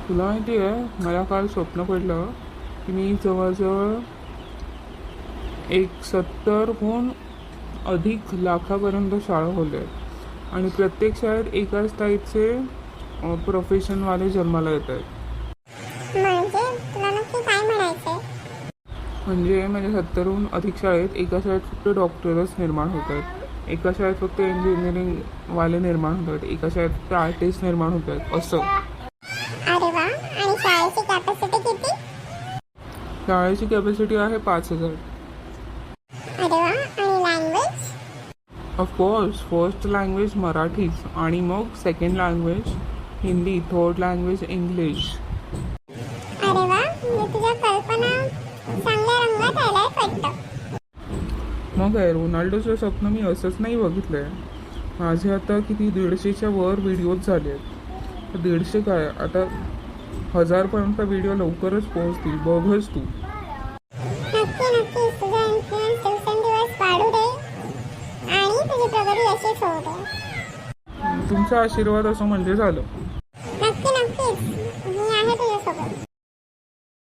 तुला माहिती आहे मला काल स्वप्न पडलं की मी जवळजवळ 70हून अधिक लाखापर्यंत शाळा खोलल्या आहेत आणि प्रत्येक शाळेत एकाच टाईपचे प्रोफेशनवाले जन्माला येत आहेत. म्हणजे तुला नक्की काय म्हणायचंय? म्हणजे माझ्या 70हून अधिक शाळेत एका शाळेत फक्त डॉक्टरच निर्माण होत आहेत, एका शाळेत फक्त इंजिनिअरिंगवाले निर्माण होत आहेत, एका शाळेत फक्त आर्टिस्ट निर्माण होत आहेत. असं अरे वा, आणि शाळेची कॅपॅसिटी किती? शाळेची कॅपॅसिटी आहे 5,000. अरे वा, आणि लँग्वेज? ऑफकोर्स फर्स्ट लँग्वेज मराठीच आणि मग second language Hindi, third language English. अरे वा, म्हणजे तुझ्या कल्पना चांगल्या रंगात आल्यात वाटतं. मग काय, रोनाल्डोचं स्वप्न मी असंच नाही बघितलं आहे. माझे आता किती 150च्या वर व्हिडिओज झाले आहेत. 150 काय, आता 1000पर्यंत व्हिडिओ लवकरच पोहोचतील, बघच तू. नक्की नक्की तुझा इन्फ्लुएन्स दिवसेंदिवस वाढू दे आणि तुझी प्रगती अशीच होऊ दे. तुमचा आशीर्वाद असं म्हणजे झालं. नक्की नक्कीच, मी आहे तुझ्यासोबत.